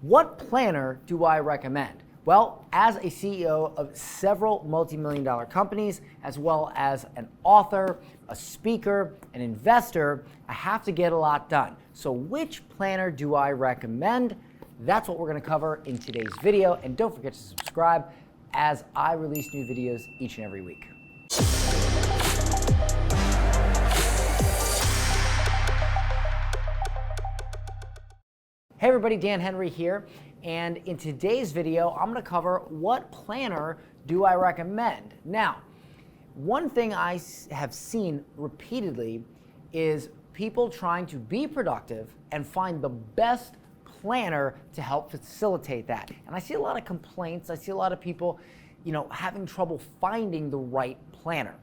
What planner do I recommend? Well, as a CEO of several multi-million-dollar companies, as well as an author, a speaker, an investor, I have to get a lot done. So which planner do I recommend? That's what we're going to cover in today's video. And don't forget to subscribe as I release new videos each and every week. Hey everybody, Dan Henry here, and in today's video, I'm going to cover what planner do I recommend. Now, one thing I have seen repeatedly is people trying to be productive and find the best planner to help facilitate that. And I see a lot of complaints. I see a lot of people, having trouble finding the right planner.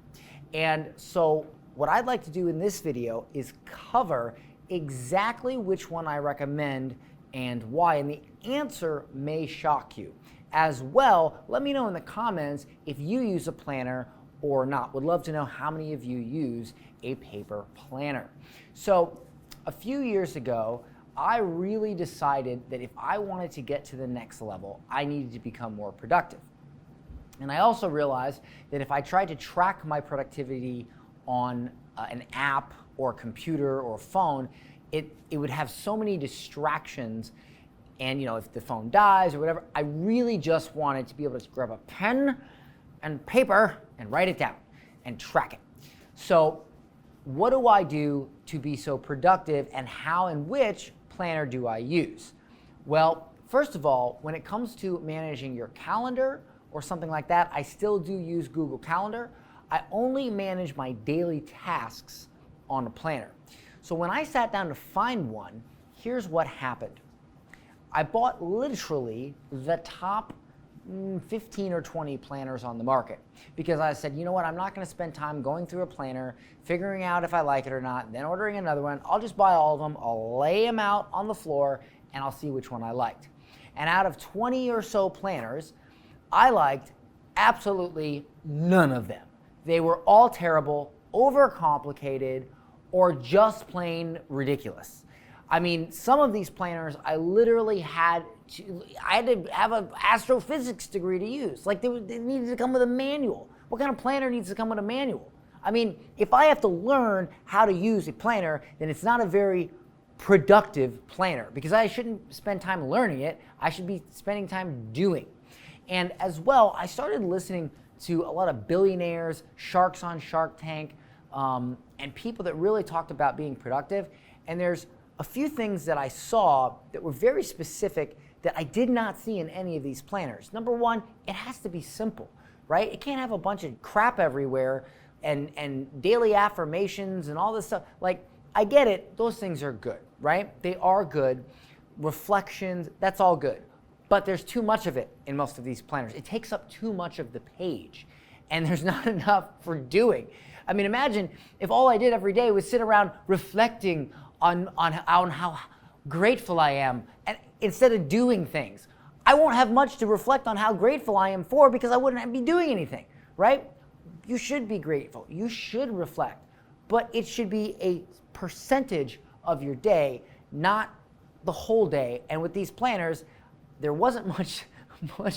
And so what I'd like to do in this video is cover exactly which one I recommend and why, and the answer may shock you. As well, let me know in the comments if you use a planner or not. Would love to know how many of you use a paper planner. So a few years ago, I really decided that if I wanted to get to the next level, I needed to become more productive. And I also realized that if I tried to track my productivity on an app or a computer or a phone, it would have so many distractions, and if the phone dies or whatever, I really just wanted to be able to grab a pen and paper and write it down and track it. So what do I do to be so productive, and how and which planner do I use? Well, first of all, when it comes to managing your calendar or something like that, I still do use Google Calendar. I only manage my daily tasks on a planner. So when I sat down to find one, here's what happened. I bought literally the top 15 or 20 planners on the market, because I said, you know what, I'm not going to spend time going through a planner, figuring out if I like it or not, then ordering another one. I'll just buy all of them, I'll lay them out on the floor, and I'll see which one I liked. And out of 20 or so planners, I liked absolutely none of them. They were all terrible, overcomplicated, or just plain ridiculous. I mean, some of these planners I literally had to have an astrophysics degree to use. Like they needed to come with a manual. What kind of planner needs to come with a manual? I mean, if I have to learn how to use a planner, then it's not a very productive planner, because I shouldn't spend time learning it. I should be spending time doing. And as well, I started listening to a lot of billionaires, sharks on Shark Tank, and people that really talked about being productive. And there's a few things that I saw that were very specific that I did not see in any of these planners. Number one, it has to be simple, right? It can't have a bunch of crap everywhere and daily affirmations and all this stuff. Like, I get it, those things are good, right? They are good. Reflections, that's all good. But there's too much of it in most of these planners. It takes up too much of the page, and there's not enough for doing. I mean, imagine if all I did every day was sit around reflecting on how grateful I am, and instead of doing things. I won't have much to reflect on how grateful I am for, because I wouldn't be doing anything, right? You should be grateful. You should reflect. But it should be a percentage of your day, not the whole day. And with these planners, there wasn't much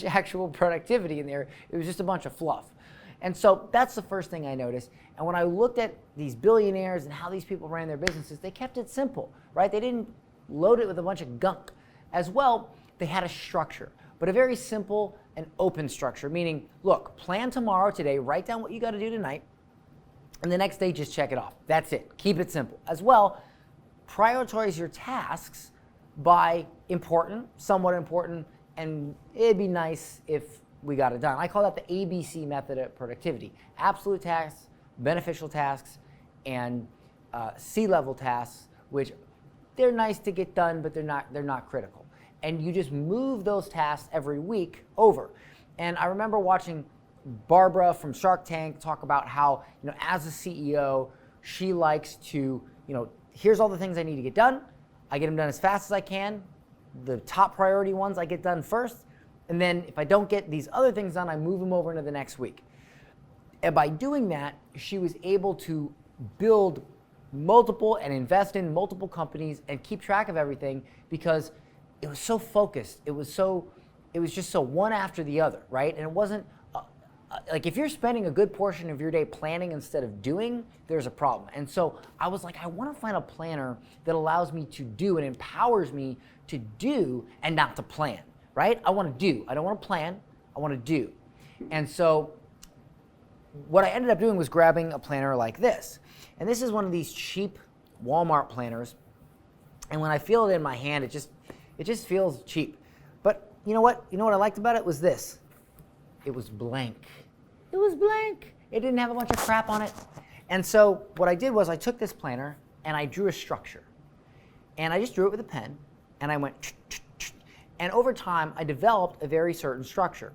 actual productivity in there. It was just a bunch of fluff. And so that's the first thing I noticed. And when I looked at these billionaires and how these people ran their businesses, they kept it simple, right? They didn't load it with a bunch of gunk. As well, they had a structure, but a very simple and open structure, meaning, look, plan tomorrow, today, write down what you got to do tonight, and the next day just check it off. That's it. Keep it simple. As well, prioritize your tasks by important, somewhat important, and it'd be nice if we got it done. I call that the ABC method of productivity. Absolute tasks, beneficial tasks, and C-level tasks, which they're nice to get done, but they're not critical. And you just move those tasks every week over. And I remember watching Barbara from Shark Tank talk about how, as a CEO, she likes to, here's all the things I need to get done. I get them done as fast as I can. The top priority ones I get done first. And then if I don't get these other things done, I move them over into the next week. And by doing that, she was able to build multiple and invest in multiple companies and keep track of everything, because it was so focused. It was just so one after the other, right? And it wasn't, like if you're spending a good portion of your day planning instead of doing, there's a problem. And so I was like, I want to find a planner that allows me to do and empowers me to do and not to plan, right? I want to do. I don't want to plan. I want to do. And so what I ended up doing was grabbing a planner like this. And this is one of these cheap Walmart planners. And when I feel it in my hand, it just feels cheap. But you know what? You know what I liked about it was this. It was blank. It was blank. It didn't have a bunch of crap on it. And so what I did was I took this planner and I drew a structure. And I just drew it with a pen. And I went, and over time I developed a very certain structure.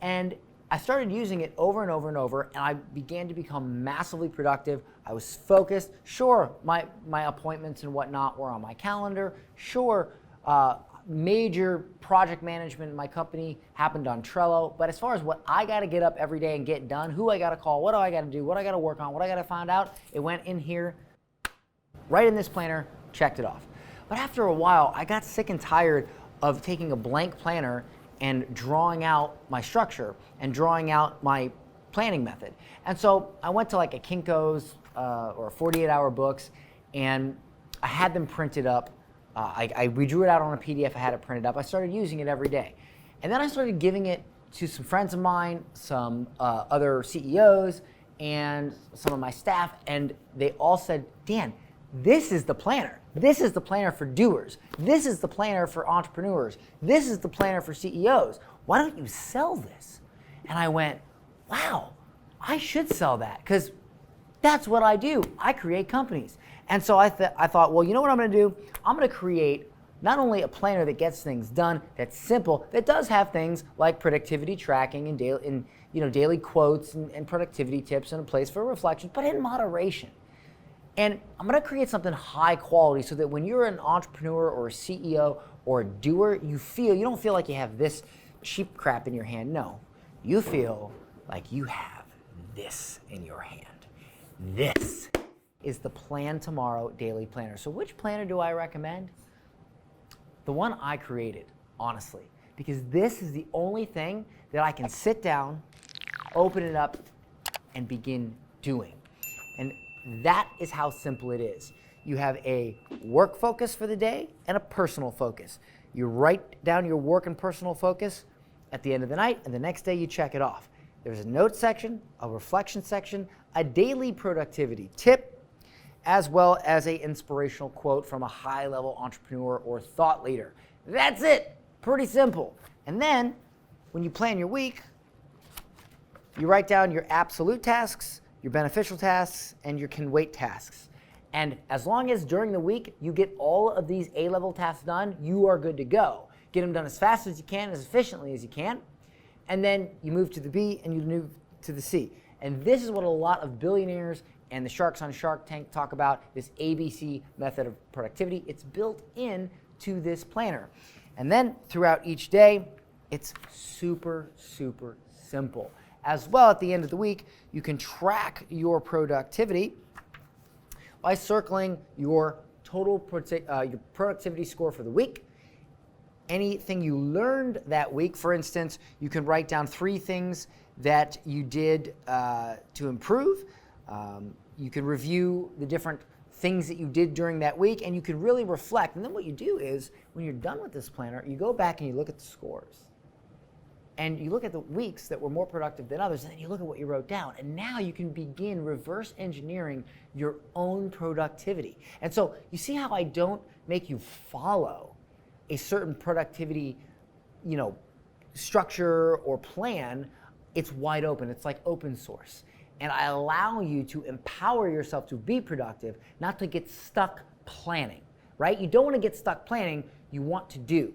And I started using it over and over and over, and I began to become massively productive. I was focused. Sure, my appointments and whatnot were on my calendar. Sure, major project management in my company happened on Trello. But as far as what I got to get up every day and get done, who I got to call, what do I got to do, what I got to work on, what I got to find out, it went in here, right in this planner, checked it off. But after a while, I got sick and tired of taking a blank planner and drawing out my structure and drawing out my planning method. And so I went to like a Kinko's or 48 Hour Books, and I had them printed up. I redrew it out on a PDF. I had it printed up. I started using it every day. And then I started giving it to some friends of mine, some other CEOs, and some of my staff, and they all said, Dan, this is the planner. This is the planner for doers. This is the planner for entrepreneurs. This is the planner for CEOs. Why don't you sell this? And I went, wow, I should sell that, because that's what I do. I create companies. And so I thought, well, you know what I'm going to do? I'm going to create not only a planner that gets things done, that's simple, that does have things like productivity tracking and daily quotes and productivity tips and a place for reflection, but in moderation. And I'm going to create something high quality so that when you're an entrepreneur or a CEO or a doer, you don't feel like you have this cheap crap in your hand. No, you feel like you have this in your hand. This is the Plan Tomorrow Daily Planner. So which planner do I recommend? The one I created, honestly, because this is the only thing that I can sit down, open it up, and begin doing. And that is how simple it is. You have a work focus for the day and a personal focus. You write down your work and personal focus at the end of the night, and the next day you check it off. There's a note section, a reflection section, a daily productivity tip, as well as an inspirational quote from a high-level entrepreneur or thought leader. That's it. Pretty simple. And then, when you plan your week, you write down your absolute tasks, your beneficial tasks, and your can wait tasks. And as long as during the week you get all of these A-level tasks done, you are good to go. Get them done as fast as you can, as efficiently as you can, and then you move to the B and you move to the C. And this is what a lot of billionaires and the sharks on Shark Tank talk about, this ABC method of productivity. It's built in to this planner. And then throughout each day, it's super, super simple. As well, at the end of the week, you can track your productivity by circling your total your productivity score for the week. Anything you learned that week, for instance, you can write down 3 things that you did to improve. You can review the different things that you did during that week, and you can really reflect. And then what you do is, when you're done with this planner, you go back and you look at the scores. And you look at the weeks that were more productive than others, and then you look at what you wrote down. And now you can begin reverse engineering your own productivity. And so you see how I don't make you follow a certain productivity, structure or plan. It's wide open. It's like open source. And I allow you to empower yourself to be productive, not to get stuck planning, right? You don't want to get stuck planning. You want to do.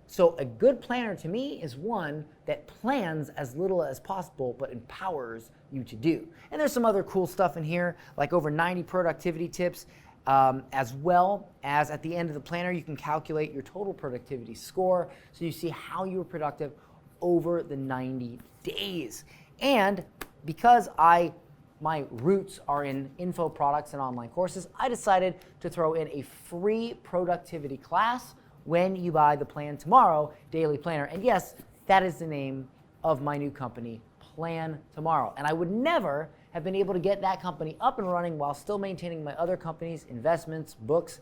So a good planner to me is one that plans as little as possible but empowers you to do. And there's some other cool stuff in here, like over 90 productivity tips, as well as at the end of the planner you can calculate your total productivity score so you see how you were productive over the 90 days. And because my roots are in info products and online courses, I decided to throw in a free productivity class when you buy the Plan Tomorrow Daily Planner. And yes, that is the name of my new company, Plan Tomorrow. And I would never have been able to get that company up and running while still maintaining my other companies, investments, books,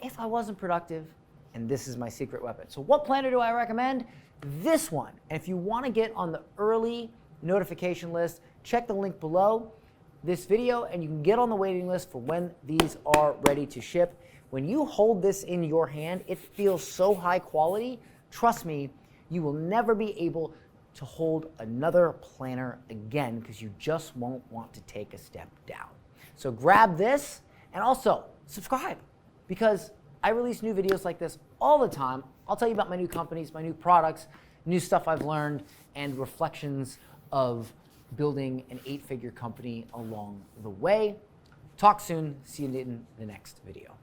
if I wasn't productive. And this is my secret weapon. So what planner do I recommend? This one. And if you want to get on the early notification list, check the link below this video and you can get on the waiting list for when these are ready to ship. When you hold this in your hand, it feels so high quality. Trust me, you will never be able to hold another planner again because you just won't want to take a step down. So grab this and also subscribe because I release new videos like this all the time. I'll tell you about my new companies, my new products, new stuff I've learned, and reflections of building an 8-figure company along the way. Talk soon. See you in the next video.